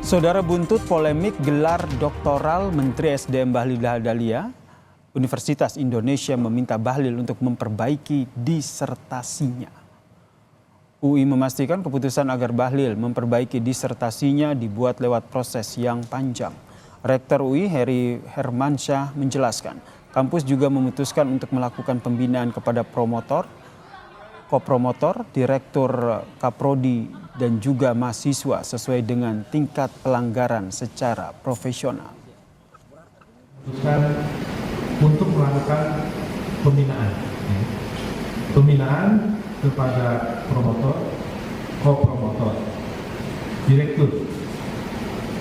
Saudara, buntut polemik gelar doktoral Menteri SDM Bahlil Lahadalia, Universitas Indonesia meminta Bahlil untuk memperbaiki disertasinya. UI memastikan keputusan agar Bahlil memperbaiki disertasinya dibuat lewat proses yang panjang. Rektor UI Heri Hermansyah menjelaskan, kampus juga memutuskan untuk melakukan pembinaan kepada promotor, kopromotor, direktur kaprodi, dan juga mahasiswa sesuai dengan tingkat pelanggaran secara profesional. Untuk melakukan pembinaan kepada promotor, kopromotor, direktur,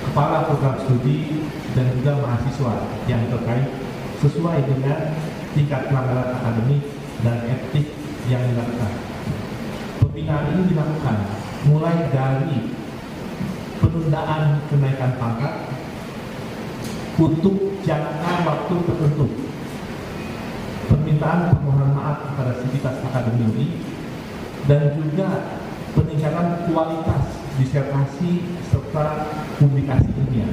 kepala program studi, dan juga mahasiswa yang terkait sesuai dengan tingkat pelanggaran akademik dan etik yang dilakukan. Pembinaan ini dilakukan mulai dari penundaan kenaikan pangkat untuk jangka waktu tertentu, permintaan permohonan maaf kepada sivitas akademi UI, dan juga peningkatan kualitas disertasi serta publikasi ilmiah.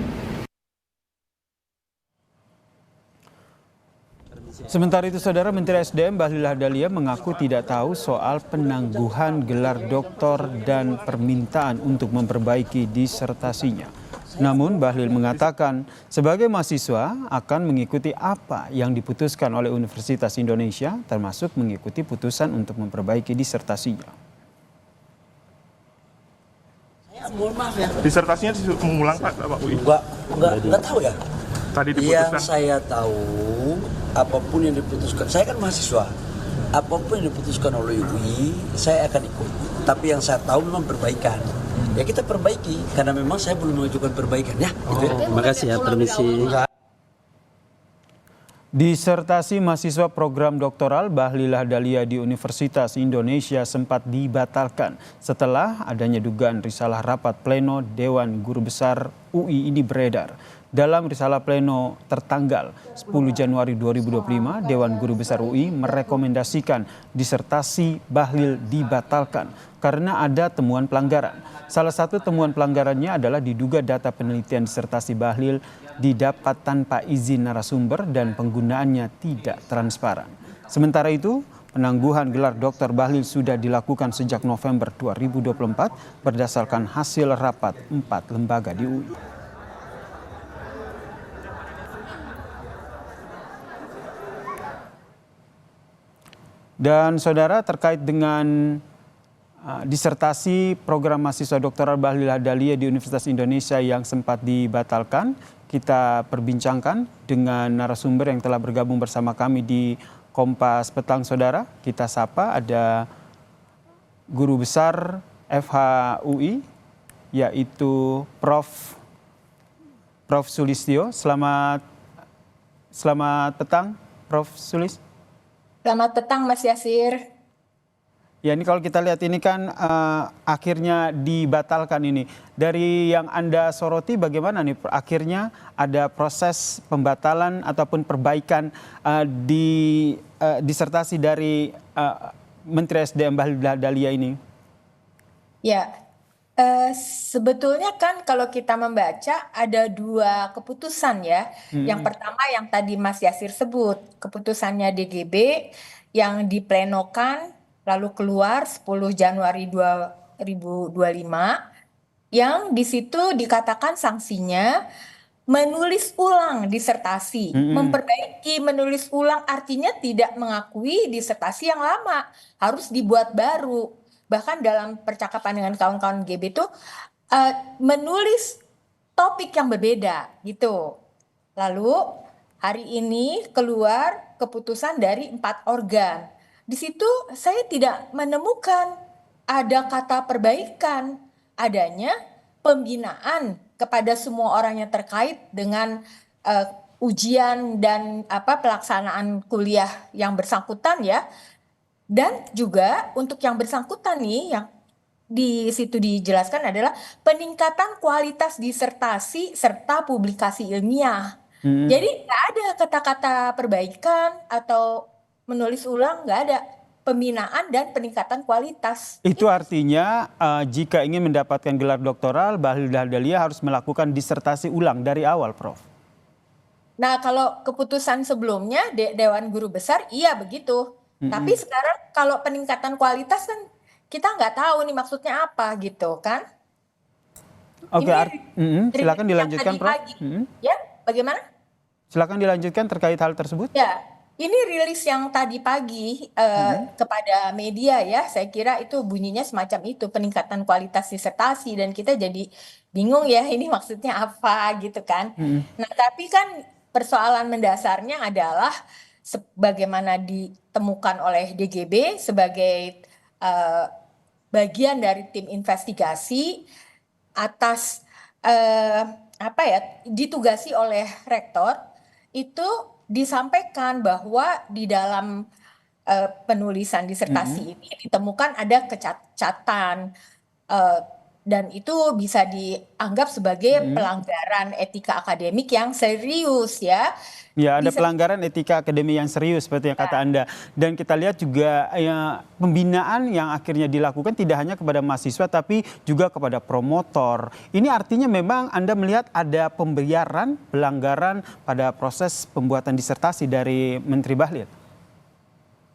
Sementara itu, Saudara, Menteri SDM Bahlil Lahadalia mengaku tidak tahu soal penangguhan gelar doktor dan permintaan untuk memperbaiki disertasinya. Namun Bahlil mengatakan sebagai mahasiswa akan mengikuti apa yang diputuskan oleh Universitas Indonesia, termasuk mengikuti putusan untuk memperbaiki disertasinya. Mohon maaf ya. Disertasinya mengulang Pak UI? Enggak tahu ya. Tadi diputuskan. Yang saya tahu, apapun yang diputuskan, saya kan mahasiswa, apapun yang diputuskan oleh UI, saya akan ikut. Tapi yang saya tahu memang perbaikan. Ya kita perbaiki, karena memang saya belum mengajukan perbaikan ya. Terima kasih ya, permisi. Disertasi mahasiswa program doktoral Bahlil Lahadalia di Universitas Indonesia sempat dibatalkan setelah adanya dugaan risalah rapat pleno Dewan Guru Besar UI ini beredar. Dalam risalah pleno tertanggal 10 Januari 2025, Dewan Guru Besar UI merekomendasikan disertasi Bahlil dibatalkan karena ada temuan pelanggaran. Salah satu temuan pelanggarannya adalah diduga data penelitian disertasi Bahlil didapat tanpa izin narasumber dan penggunaannya tidak transparan. Sementara itu, penangguhan gelar Dr. Bahlil sudah dilakukan sejak November 2024 berdasarkan hasil rapat 4 lembaga di UI. Dan Saudara, terkait dengan disertasi program mahasiswa doktoral Bahlil Lahadalia di Universitas Indonesia yang sempat dibatalkan, kita perbincangkan dengan narasumber yang telah bergabung bersama kami di Kompas Petang. Saudara, kita sapa ada Guru Besar FHUI, yaitu Prof. Sulistyo. Selamat petang, Prof. Sulis. Selamat petang, Mas Yasir. Ya, ini kalau kita lihat ini kan akhirnya dibatalkan ini. Dari yang Anda soroti bagaimana nih akhirnya ada proses pembatalan ataupun perbaikan di disertasi dari Menteri SDM Bahlil Lahadalia ini? Ya, sebetulnya kan kalau kita membaca ada dua keputusan ya. Yang pertama yang tadi Mas Yasir sebut, keputusannya DGB yang diplenokan lalu keluar 10 Januari 2025 yang di situ dikatakan sanksinya menulis ulang disertasi. Memperbaiki menulis ulang artinya tidak mengakui disertasi yang lama, harus dibuat baru. Bahkan dalam percakapan dengan kawan-kawan GB itu menulis topik yang berbeda gitu. Lalu hari ini keluar keputusan dari 4 organ. Di situ saya tidak menemukan ada kata perbaikan, adanya pembinaan kepada semua orang yang terkait dengan ujian dan pelaksanaan kuliah yang bersangkutan ya. Dan juga untuk yang bersangkutan nih yang di situ dijelaskan adalah peningkatan kualitas disertasi serta publikasi ilmiah. Jadi nggak ada kata-kata perbaikan atau menulis ulang, nggak ada. pembinaan dan peningkatan kualitas. Itu artinya jika ingin mendapatkan gelar doktoral, Bahlil Lahadalia harus melakukan disertasi ulang dari awal, Prof. Nah, kalau keputusan sebelumnya Dewan Guru Besar, iya begitu. Tapi sekarang kalau peningkatan kualitas kan kita nggak tahu nih maksudnya apa gitu kan. Oke, silakan rilis yang dilanjutkan, tadi Prof. pagi. Ya, bagaimana? Silakan dilanjutkan terkait hal tersebut. Ya, ini rilis yang tadi pagi kepada media ya, saya kira itu bunyinya semacam itu, peningkatan kualitas disertasi, dan kita jadi bingung ya ini maksudnya apa gitu kan. Nah, tapi kan persoalan mendasarnya adalah sebagaimana ditemukan oleh DGB sebagai bagian dari tim investigasi atas ditugasi oleh rektor, itu disampaikan bahwa di dalam penulisan disertasi ini ditemukan ada kecacatan dan itu bisa dianggap sebagai pelanggaran etika akademik yang serius ya. Ya, ada pelanggaran etika akademi yang serius seperti yang kata Anda. Dan kita lihat juga ya, pembinaan yang akhirnya dilakukan tidak hanya kepada mahasiswa tapi juga kepada promotor. Ini artinya memang Anda melihat ada pembiaran, pelanggaran pada proses pembuatan disertasi dari Menteri Bahlil.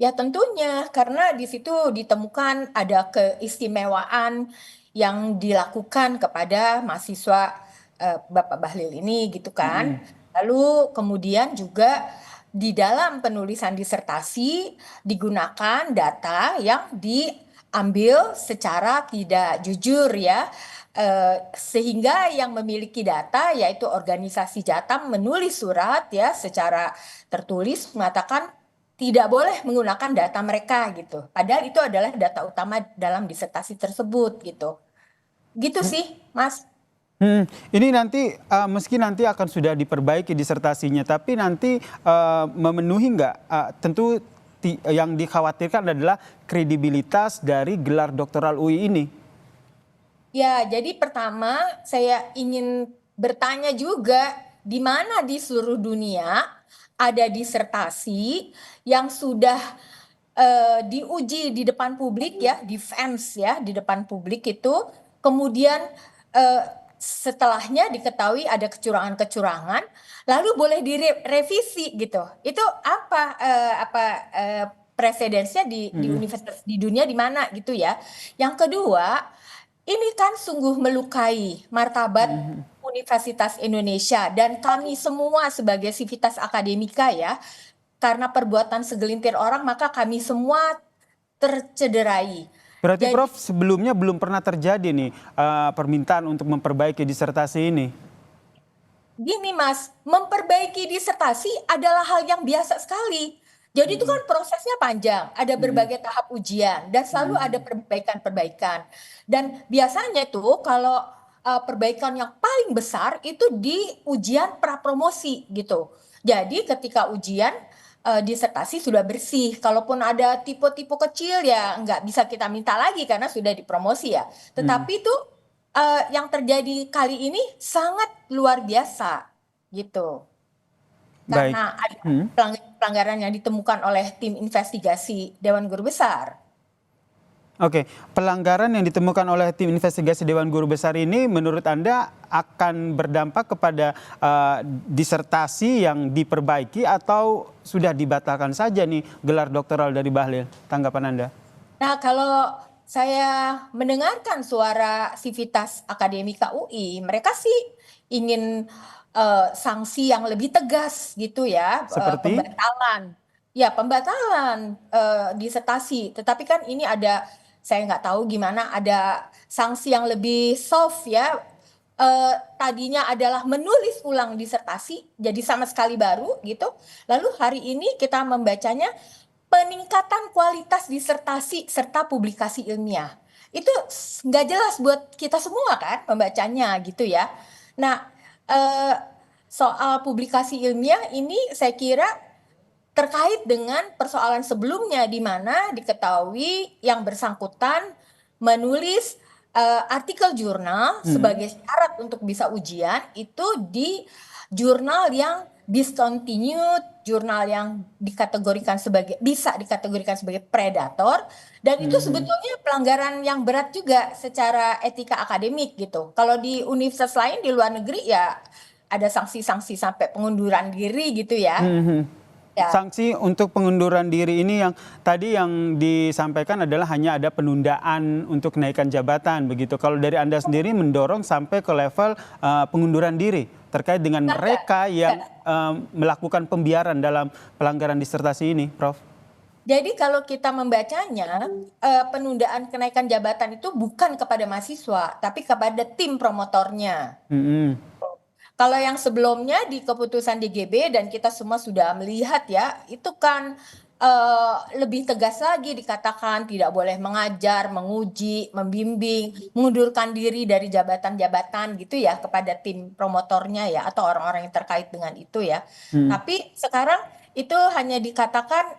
Ya tentunya, karena di situ ditemukan ada keistimewaan yang dilakukan kepada mahasiswa Bapak Bahlil ini gitu kan. Lalu kemudian juga di dalam penulisan disertasi digunakan data yang diambil secara tidak jujur ya. Sehingga yang memiliki data yaitu organisasi Jatam menulis surat ya secara tertulis mengatakan tidak boleh menggunakan data mereka gitu. Padahal itu adalah data utama dalam disertasi tersebut gitu. Gitu sih, Mas. Ini nanti meski nanti akan sudah diperbaiki disertasinya, tapi nanti memenuhi nggak? Tentu yang dikhawatirkan adalah kredibilitas dari gelar doktoral UI ini. Ya, jadi pertama saya ingin bertanya juga di mana di seluruh dunia ada disertasi yang sudah diuji di depan publik ya, defense ya di depan publik itu, kemudian setelahnya diketahui ada kecurangan-kecurangan, lalu boleh direvisi gitu. Itu apa presedensnya di universitas di dunia di mana gitu ya. Yang kedua, ini kan sungguh melukai martabat Universitas Indonesia dan kami semua sebagai sivitas akademika ya. Karena perbuatan segelintir orang maka kami semua tercederai. Berarti Prof sebelumnya belum pernah terjadi nih permintaan untuk memperbaiki disertasi ini? Gini Mas, memperbaiki disertasi adalah hal yang biasa sekali. Jadi itu kan prosesnya panjang, ada berbagai tahap ujian dan selalu ada perbaikan-perbaikan. Dan biasanya tuh kalau perbaikan yang paling besar itu di ujian prapromosi gitu. Jadi ketika ujian disertasi sudah bersih, kalaupun ada tipe-tipe kecil ya nggak bisa kita minta lagi karena sudah dipromosi ya. Tetapi itu yang terjadi kali ini sangat luar biasa gitu. Baik. Karena ada pelanggaran yang ditemukan oleh tim investigasi Dewan Guru Besar. Oke, pelanggaran yang ditemukan oleh tim investigasi Dewan Guru Besar ini menurut Anda akan berdampak kepada disertasi yang diperbaiki atau sudah dibatalkan saja nih gelar doktoral dari Bahlil? Tanggapan Anda? Nah, kalau saya mendengarkan suara Sivitas Akademika UI, mereka sih ingin sanksi yang lebih tegas gitu ya, Seperti? pembatalan. Ya, pembatalan disertasi. Tetapi kan ini ada, saya nggak tahu gimana, ada sanksi yang lebih soft ya. Tadinya adalah menulis ulang disertasi, jadi sama sekali baru gitu. Lalu hari ini kita membacanya peningkatan kualitas disertasi serta publikasi ilmiah. Itu nggak jelas buat kita semua kan membacanya gitu ya. Nah, soal publikasi ilmiah ini saya kira terkait dengan persoalan sebelumnya di mana diketahui yang bersangkutan menulis artikel jurnal sebagai syarat untuk bisa ujian itu di jurnal yang discontinued, jurnal yang bisa dikategorikan sebagai predator, dan itu sebetulnya pelanggaran yang berat juga secara etika akademik gitu. Kalau di universitas lain di luar negeri ya ada sanksi-sanksi sampai pengunduran diri gitu ya. Ya. Sanksi untuk pengunduran diri ini yang tadi yang disampaikan adalah hanya ada penundaan untuk kenaikan jabatan begitu. Kalau dari Anda sendiri mendorong sampai ke level pengunduran diri terkait dengan mereka yang melakukan pembiaran dalam pelanggaran disertasi ini, Prof. Jadi kalau kita membacanya, penundaan kenaikan jabatan itu bukan kepada mahasiswa, tapi kepada tim promotornya. Kalau yang sebelumnya di keputusan DGB dan kita semua sudah melihat ya, itu kan lebih tegas lagi dikatakan tidak boleh mengajar, menguji, membimbing, mengundurkan diri dari jabatan-jabatan gitu ya kepada tim promotornya ya atau orang-orang yang terkait dengan itu ya. Tapi sekarang itu hanya dikatakan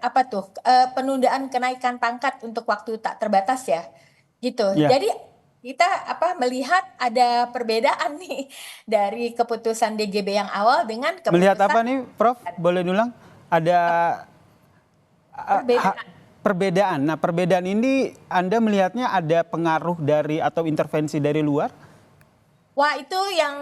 penundaan kenaikan pangkat untuk waktu tak terbatas ya, gitu. Jadi kita melihat ada perbedaan nih dari keputusan DGB yang awal dengan keputusan. Melihat apa nih, Prof? Boleh diulang? Ada perbedaan. Nah, perbedaan ini Anda melihatnya ada pengaruh dari atau intervensi dari luar? Wah, itu yang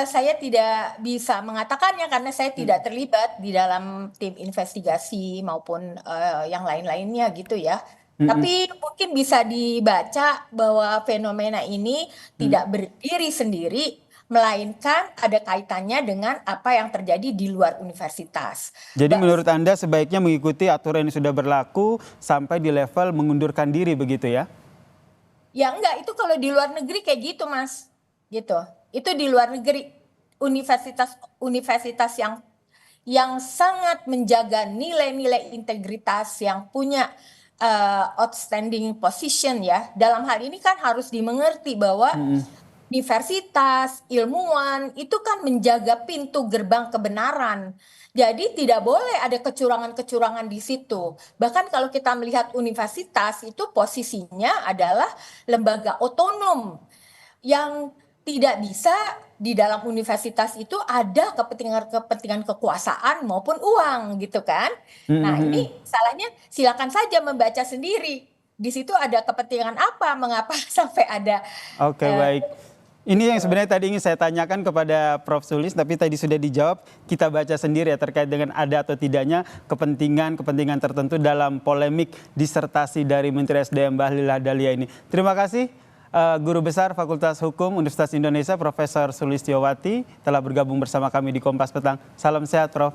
saya tidak bisa mengatakannya karena saya tidak terlibat di dalam tim investigasi maupun yang lain-lainnya gitu ya. Tapi mungkin bisa dibaca bahwa fenomena ini tidak berdiri sendiri, melainkan ada kaitannya dengan apa yang terjadi di luar universitas. Jadi menurut Anda sebaiknya mengikuti aturan yang sudah berlaku sampai di level mengundurkan diri begitu ya? Ya enggak, itu kalau di luar negeri kayak gitu Mas, gitu. Itu di luar negeri, universitas yang sangat menjaga nilai-nilai integritas, yang punya outstanding position ya. Dalam hal ini kan harus dimengerti bahwa universitas, ilmuwan itu kan menjaga pintu gerbang kebenaran. Jadi tidak boleh ada kecurangan-kecurangan di situ. Bahkan kalau kita melihat universitas itu posisinya adalah lembaga otonom yang tidak bisa di dalam universitas itu ada kepentingan kekuasaan maupun uang gitu kan. Nah ini salahnya silakan saja membaca sendiri. Di situ ada kepentingan apa, mengapa sampai ada. Oke, baik. Ini yang sebenarnya tadi ingin saya tanyakan kepada Prof. Sulis, tapi tadi sudah dijawab. Kita baca sendiri ya terkait dengan ada atau tidaknya kepentingan tertentu dalam polemik disertasi dari Menteri SDM Bahlillah Dahlia ini. Terima kasih. Guru Besar Fakultas Hukum Universitas Indonesia Profesor Sulistiowati telah bergabung bersama kami di Kompas Petang. Salam sehat, Prof.